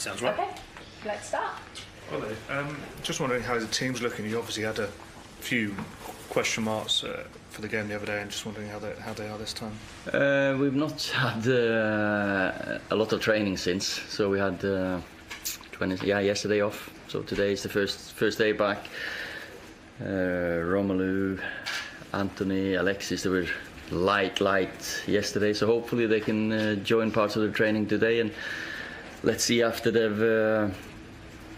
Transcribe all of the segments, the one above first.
Sounds right. Okay, let's start. Well, just wondering how the team's looking. You obviously had a few question marks for the game the other day, and just wondering how they are this time. We've not had a lot of training since, so we had yesterday off. So today is the first day back. Romelu, Anthony, Alexis, they were light yesterday, so hopefully they can join parts of the training today, and let's see after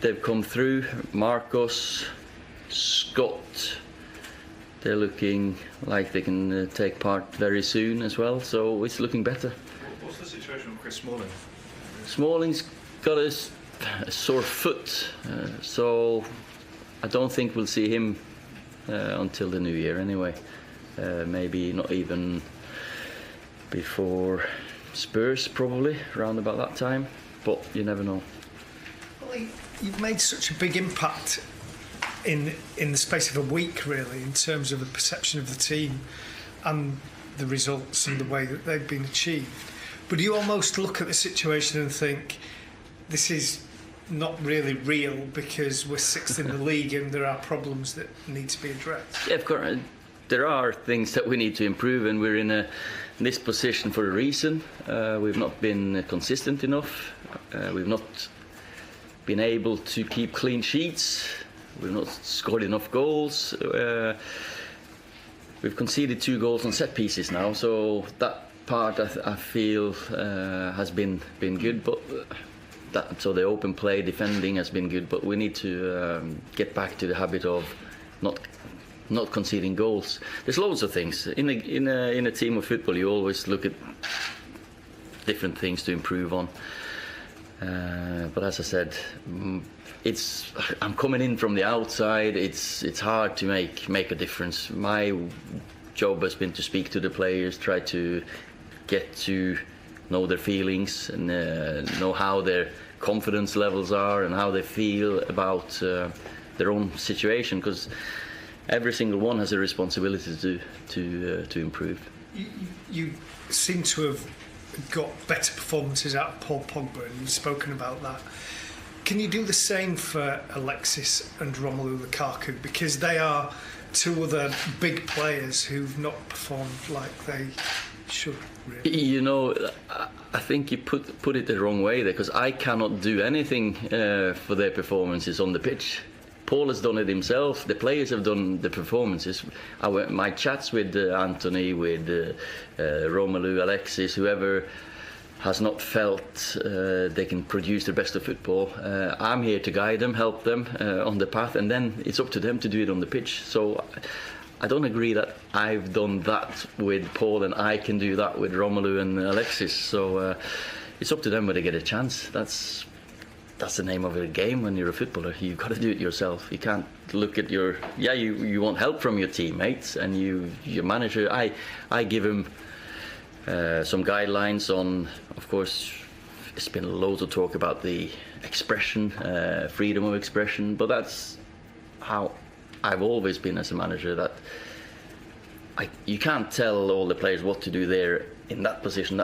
they've come through. Marcos, Scott, they're looking like they can take part very soon as well, so it's looking better. What's the situation with Chris Smalling? Smalling's got a sore foot, so I don't think we'll see him until the new year anyway. Maybe not even before Spurs, probably around about that time, but you never know. Well, you've made such a big impact in the space of a week, really, in terms of the perception of the team and the results and the way that they've been achieved. But you almost look at the situation and think, this is not really real because we're sixth in the league and there are problems that need to be addressed. Yeah, of course, there are things that we need to improve, and we're in this position for a reason. We've not been consistent enough. We've not been able to keep clean sheets. We've not scored enough goals. We've conceded 2 goals on set pieces now, so that part I feel has been good. But so the open play defending has been good, but we need to get back to the habit of not conceding goals. There's loads of things in a team of football. You always look at different things to improve on. But as I said, I'm coming in from the outside. It's hard to make a difference. My job has been to speak to the players, try to get to know their feelings and know how their confidence levels are and how they feel about their own situation, because every single one has a responsibility to improve. You seem to have got better performances out of Paul Pogba, and you've spoken about that. Can you do the same for Alexis and Romelu Lukaku, because they are 2 other big players who've not performed like they should, really? You know, I think you put it the wrong way there, because I cannot do anything for their performances on the pitch. Paul has done it himself. The players have done the performances. My chats with Anthony, with Romelu, Alexis, whoever has not felt they can produce the best of football, I'm here to guide them, help them on the path, and then it's up to them to do it on the pitch. So I don't agree that I've done that with Paul and I can do that with Romelu and Alexis. So it's up to them when they get a chance. That's the name of the game when you're a footballer. You've got to do it yourself. You can't look at you want help from your teammates and your manager. I give him some guidelines on, of course, there's been loads of talk about the expression, freedom of expression, but that's how I've always been as a manager, that you can't tell all the players what to do there in that position.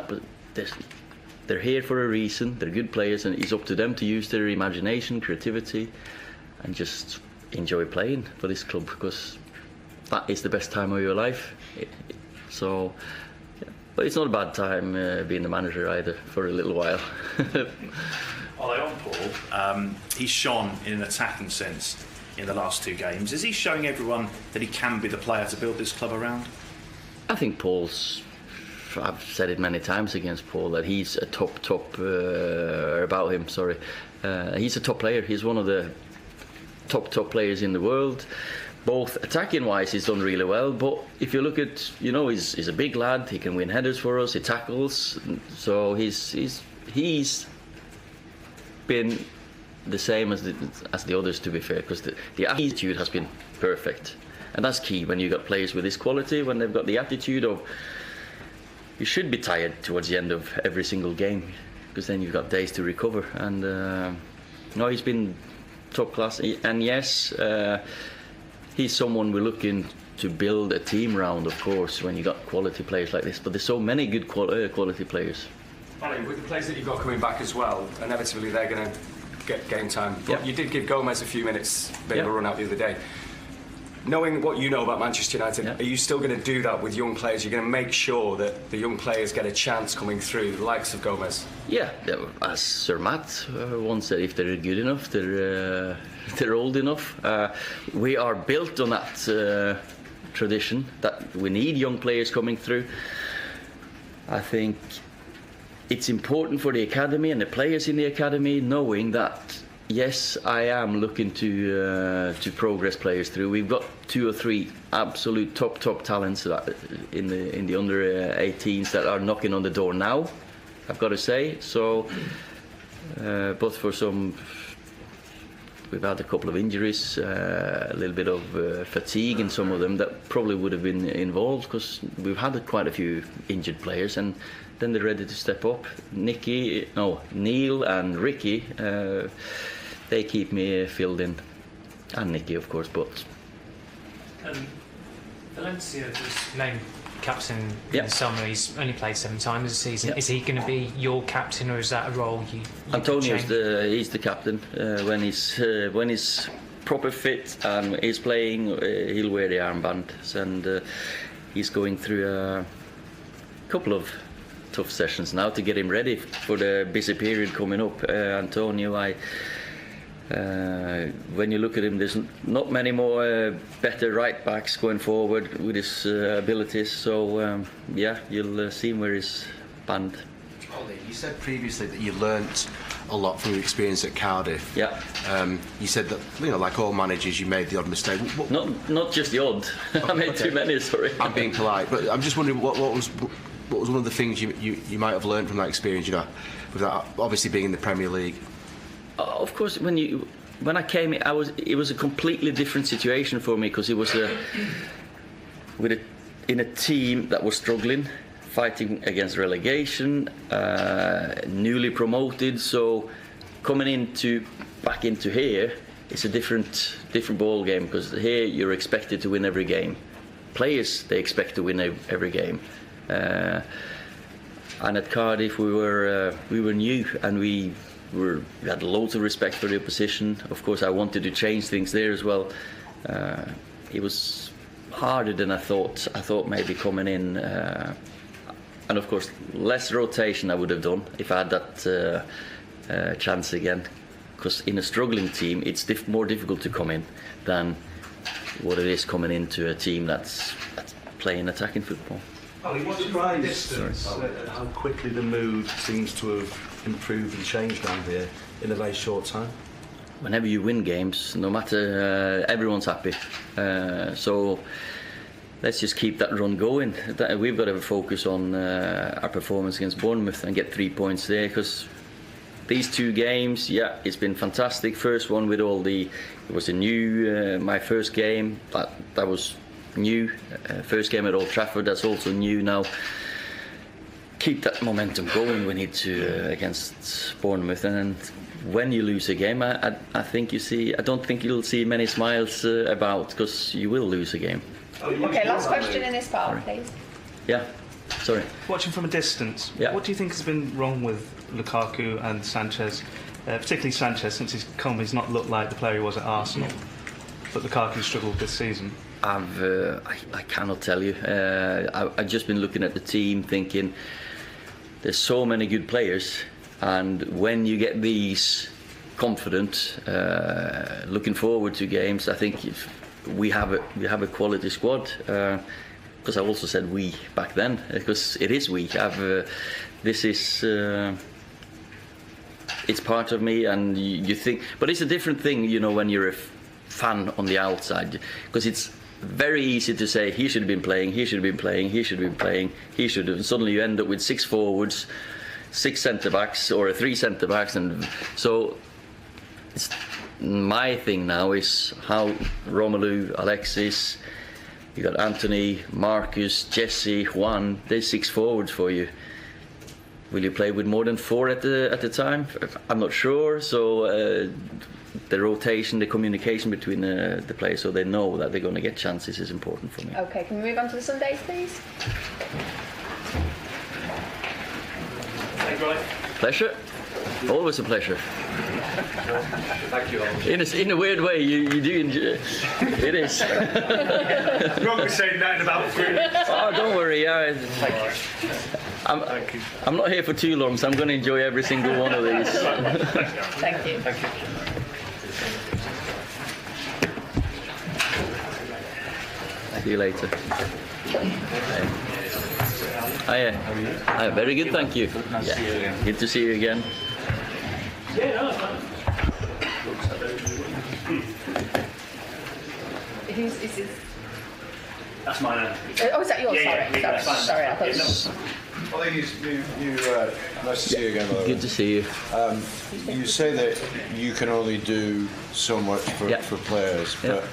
They're here for a reason. They're good players, and it's up to them to use their imagination, creativity, and just enjoy playing for this club, because that is the best time of your life. So, yeah. But it's not a bad time being the manager either for a little while. Ole, on Paul, he's shone in an attacking sense in the last 2 games. Is he showing everyone that he can be the player to build this club around? I think I've said it many times against Paul that he's a top about him. Sorry, he's a top player. He's one of the top players in the world. Both attacking wise, he's done really well. But if you look at, he's a big lad. He can win headers for us. He tackles. So he's been the same as the others, to be fair, because the attitude has been perfect, and that's key when you got players with this quality. When they've got the attitude of, you should be tired towards the end of every single game, because then you've got days to recover. And no, he's been top class. And yes, he's someone we're looking to build a team around, of course, when you got quality players like this. But there's so many good quality players. Ali, with the players that you've got coming back as well, inevitably they're going to get game time. But you did give Gomez a few minutes, bit of a run out the other day. Knowing what you know about Manchester United, are you still going to do that with young players? You're going to make sure that the young players get a chance coming through, the likes of Gomez? Yeah, as Sir Matt once said, if they're good enough, they're old enough. We are built on that tradition that we need young players coming through. I think it's important for the academy and the players in the academy knowing that, yes, I am looking to progress players through. We've got 2 or 3 absolute top talents in the under 18s that are knocking on the door now, I've got to say. So, but for some, we've had a couple of injuries, a little bit of fatigue in some of them that probably would have been involved, because we've had quite a few injured players, and then they're ready to step up. Neil and Ricky, they keep me filled in, and Nicky, of course. But Valencia was named captain in the summer. He's only played 7 times this season. Is he going to be your captain, or is that a role you Antonio's he's the captain when he's proper fit and he's playing. He'll wear the armbands, and he's going through a couple of tough sessions now to get him ready for the busy period coming up. Antonio, when you look at him, there's not many more better right backs going forward with his abilities. So you'll see him where he's banned. Ollie, you said previously that you learnt a lot from your experience at Cardiff. Yeah. You said that, like all managers, you made the odd mistake. Not just the odd. I made too many. Sorry. I'm being polite, but I'm just wondering what was one of the things you might have learned from that experience? With that obviously being in the Premier League. Of course, when I came in, it was a completely different situation for me, because it was in a team that was struggling, fighting against relegation, newly promoted. So coming back into here, it's a different ball game, because here you're expected to win every game. Players, they expect to win every game. And at Cardiff, we were new, and we had loads of respect for the opposition. Of course, I wanted to change things there as well. It was harder than I thought. I thought maybe coming in, and of course, less rotation I would have done if I had that chance again. Because in a struggling team, it's more difficult to come in than what it is coming into a team that's playing attacking football. Ali, what's surprised at how quickly the mood seems to have improved and changed down here in a very short time? Whenever you win games, no matter, everyone's happy. So let's just keep that run going. We've got to focus on our performance against Bournemouth and get 3 points there, because these 2 games, it's been fantastic. First one with it was a new, my first game, that was new. First game at Old Trafford, that's also new now. Keep that momentum going. We need to against Bournemouth, and when you lose a game, I think I don't think you'll see many smiles about, because you will lose a game. Okay, last question in this part, please. Yeah, sorry. Watching from a distance, what do you think has been wrong with Lukaku and Sanchez, particularly Sanchez, since he's not looked like the player he was at Arsenal, but Lukaku struggled this season? I cannot tell you. I've just been looking at the team, thinking there's so many good players, and when you get these confident, looking forward to games, I think we have a quality squad. Because I also said we back then, because it is we. This is it's part of me, and you think, but it's a different thing, when you're a fan on the outside, because it's very easy to say he should have been playing, he should have been playing, he should have been playing, he should have. And suddenly you end up with 6 forwards, 6 centre backs, or 3 centre backs, and so my thing now is how Romelu, Alexis, you got Anthony, Marcus, Jesse, Juan. There's 6 forwards for you. Will you play with more than 4 at the time? I'm not sure. So the rotation, the communication between the players, so they know that they're going to get chances, is important for me. Okay, can we move on to the Sundays, please? Pleasure. Always a pleasure. Thank you. In a weird way, you do enjoy it. Is. Wrong with saying that in about 3 minutes. Oh, don't worry. I'm not here for too long, so I'm going to enjoy every single one of these. Thank you. Thank you. See you later. Hiya. Hiya. Very good, thank you. Yeah. Good to see you again. Is this? That's mine. Oh, is that yours? Yeah, Sorry. fine. Sorry, I thought it was... I think nice to see you again. By the way. Good to see you. You say that you can only do so much for players, but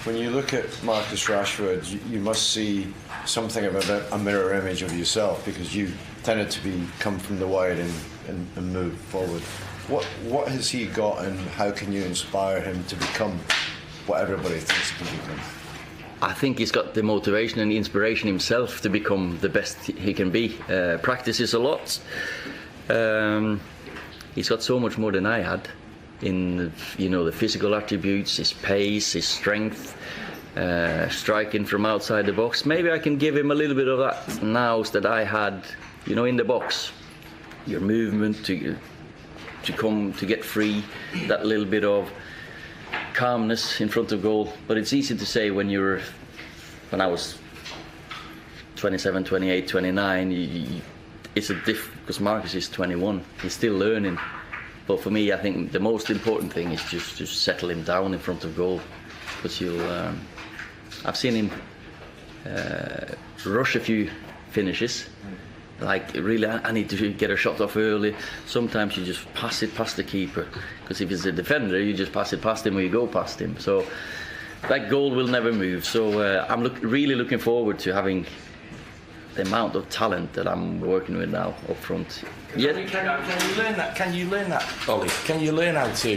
when you look at Marcus Rashford, you must see something of a mirror image of yourself, because you tended to come from the wide and move forward. What has he got, and how can you inspire him to become what everybody thinks he can become? I think he's got the motivation and the inspiration himself to become the best he can be. Practices a lot. He's got so much more than I had in the physical attributes, his pace, his strength, striking from outside the box. Maybe I can give him a little bit of that now that I had, in the box. Your movement to get free, that little bit of calmness in front of goal. But it's easy to say when I was 27, 28, 29, it's a because Marcus is 21, he's still learning. But for me, I think the most important thing is just to settle him down in front of goal, because I've seen him rush a few finishes. Like, really, I need to get a shot off early. Sometimes you just pass it past the keeper, because if he's a defender, you just pass it past him or you go past him. So that goal will never move. So I'm really looking forward to having the amount of talent that I'm working with now up front. Yeah. Can you learn that? Can you learn that, Ollie? Can you learn how to?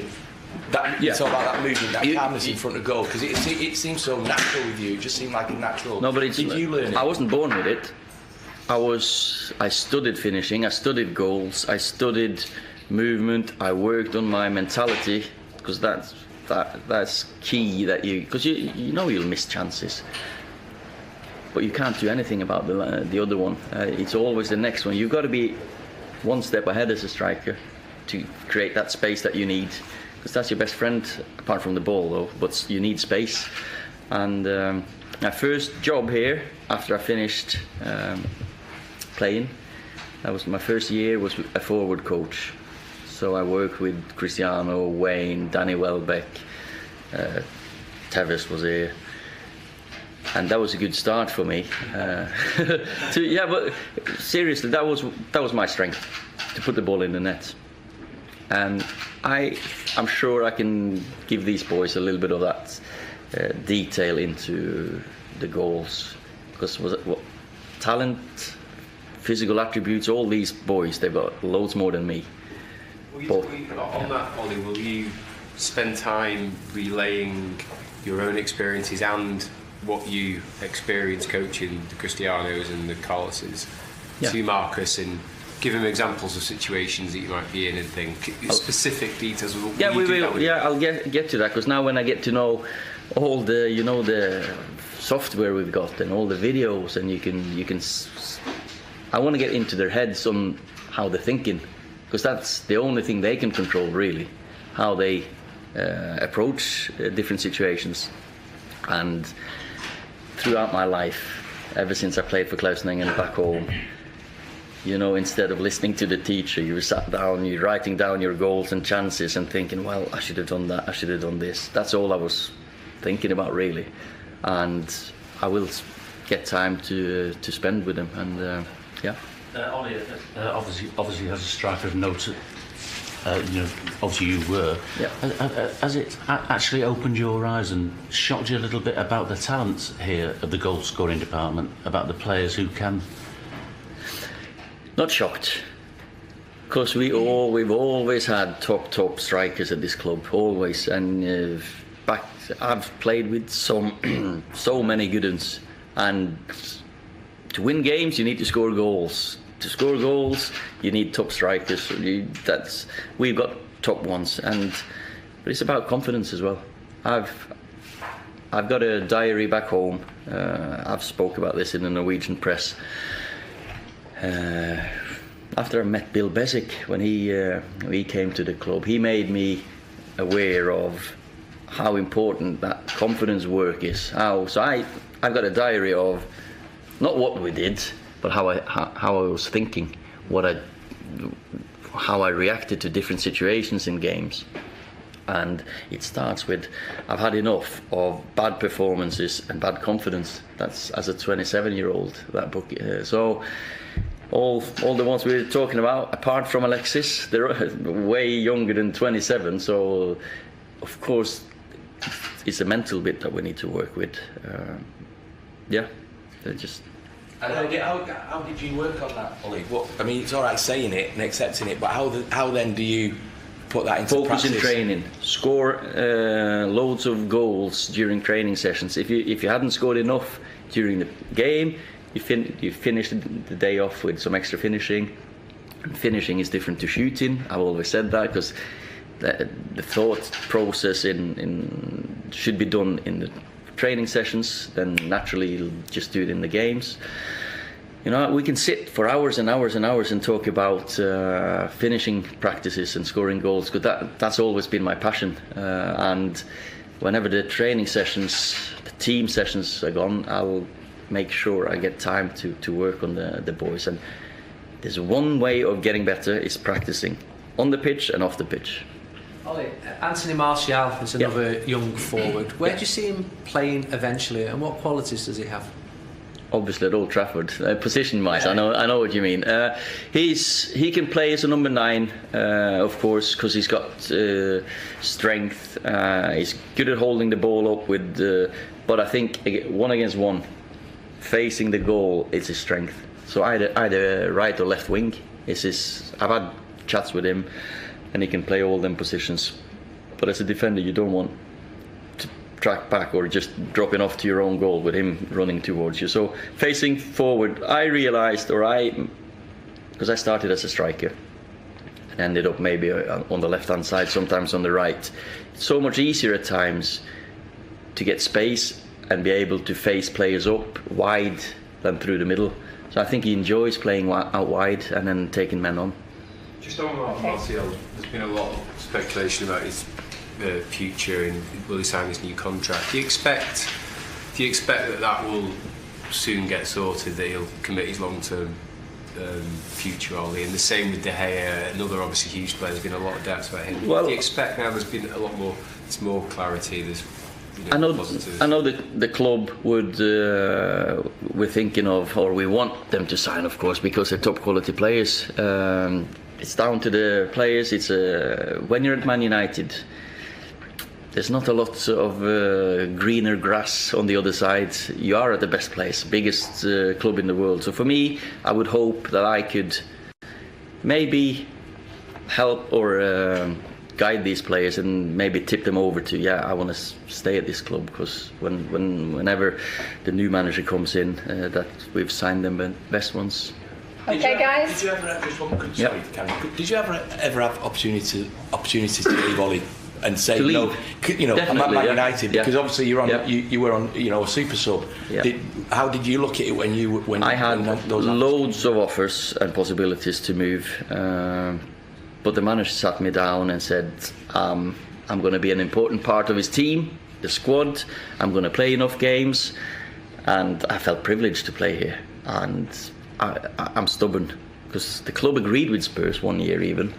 You talk about that movement, that calmness in front of goal, because it seems so natural with you. It just seemed like a natural. No, but did you learn it? I wasn't born with it. I studied finishing, I studied goals, I studied movement, I worked on my mentality, because that's key, because you'll miss chances, but you can't do anything about the other one. It's always the next one. You've got to be one step ahead as a striker to create that space that you need, because that's your best friend, apart from the ball though, but you need space. And my first job here, after I finished playing, that was my first year, was a forward coach. So I worked with Cristiano, Wayne, Danny Welbeck, Tevez was here, and that was a good start for me. But seriously, that was my strength, to put the ball in the net. And I'm sure I can give these boys a little bit of that detail into the goals, because talent, physical attributes, all these boys, they've got loads more than me. On that, Ollie, will you spend time relaying your own experiences and what you experience coaching the Cristianos and the Carloses to Marcus, and give him examples of situations that you might be in and think specific details of what we will. Yeah, I'll get to that, because now when I get to know all the the software we've got and all the videos, and you can I want to get into their heads on how they're thinking, because that's the only thing they can control, really, how they approach different situations. And throughout my life, ever since I played for Klausenengen back home, instead of listening to the teacher, you sat down, you're writing down your goals and chances and thinking, well, I should have done that, I should have done this. That's all I was thinking about, really. And I will get time to spend with them. And Ollie, obviously as a striker of note, obviously you were. Yeah. Has it actually opened your eyes and shocked you a little bit about the talent here of the goal scoring department, about the players who can? Not shocked, because we've always had top strikers at this club, always. And I've played with so many good ones, and to win games you need to score goals. to score goals, you need top strikers. We've got top ones, but it's about confidence as well. I've got a diary back home. I've spoke about this in the Norwegian press. After I met Bill Besic, when he came to the club, he made me aware of how important that confidence work is. I've got a diary of not what we did, but how I was thinking, how I reacted to different situations in games. And it starts with, I've had enough of bad performances and bad confidence. That's as a 27-year-old, that book. So all the ones we were talking about, apart from Alexis, they're way younger than 27. So of course, it's a mental bit that we need to work with. They're just. And how did you work on that, Ollie? I mean, it's all right saying it and accepting it, but how then do you put that into focus practice? in training, score loads of goals during training sessions. If you hadn't scored enough during the game, you finish the day off with some extra finishing. And finishing is different to shooting. I've always said that, because the thought process should be done in the training sessions. Then naturally you'll just do it in the games. We can sit for hours and hours and hours and talk about finishing practices and scoring goals, because that's always been my passion. And whenever the training sessions, the team sessions are gone, I'll make sure I get time to work on the boys. And there's one way of getting better, is practicing on the pitch and off the pitch. Ollie, Anthony Martial is another young forward. Where do you see him playing eventually, and what qualities does he have? Obviously at Old Trafford, position-wise, I know what you mean. He can play as a number 9, of course, because he's got strength. He's good at holding the ball up but I think 1 against 1, facing the goal is his strength. So either right or left wing is his. I've had chats with him, and he can play all them positions. But as a defender, you don't want to track back or just dropping off to your own goal with him running towards you. So facing forward, I realised, because I started as a striker and ended up maybe on the left-hand side, sometimes on the right. It's so much easier at times to get space and be able to face players up wide than through the middle. So I think he enjoys playing out wide and then taking men on. Just on Martial, there's been a lot of speculation about his future and will he sign his new contract. Do you expect that will soon get sorted, that he'll commit his long-term future, Ollie? And the same with De Gea, another obviously huge player. There's been a lot of doubts about him. Well, do you expect now there's been a lot more, there's more clarity, there's I know the club we're thinking of, or we want them to sign, of course, because they're top quality players. It's down to the players. When you're at Man United, there's not a lot of greener grass on the other side. You are at the best place, biggest club in the world. So for me, I would hope that I could maybe help or guide these players and maybe tip them over to, I want to stay at this club, because whenever the new manager comes in, that we've signed them the best ones. Okay, guys. Did you ever have, just one, sorry, Karen, did you ever have opportunities to leave, Ollie, and say no? I'm at Man United, because obviously you were on a super sub. How did you look at it when I had loads of offers and possibilities to move? But the manager sat me down and said, I'm going to be an important part of his team, the squad. I'm going to play enough games. And I felt privileged to play here. And I'm stubborn, because the club agreed with Spurs 1 year even.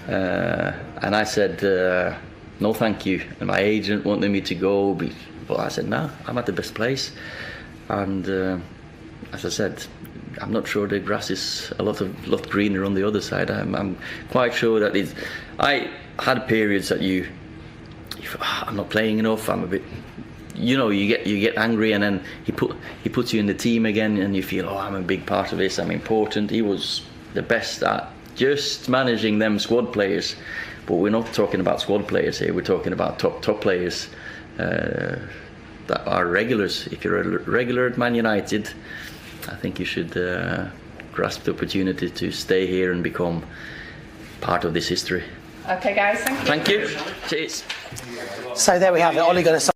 And I said, no thank you. And my agent wanted me to go. But I said, no, I'm at the best place. And as I said, I'm not sure the grass is a lot greener on the other side. I'm quite sure that I had periods that I'm not playing enough. I'm a bit, you get angry, and then he puts you in the team again, and you feel, I'm a big part of this. I'm important. He was the best at just managing them squad players, but we're not talking about squad players here. We're talking about top players that are regulars. If you're a regular at Man United, I think you should grasp the opportunity to stay here and become part of this history. Okay, guys, thank you. Thank you. Cheers. So there we have it. Ollie got us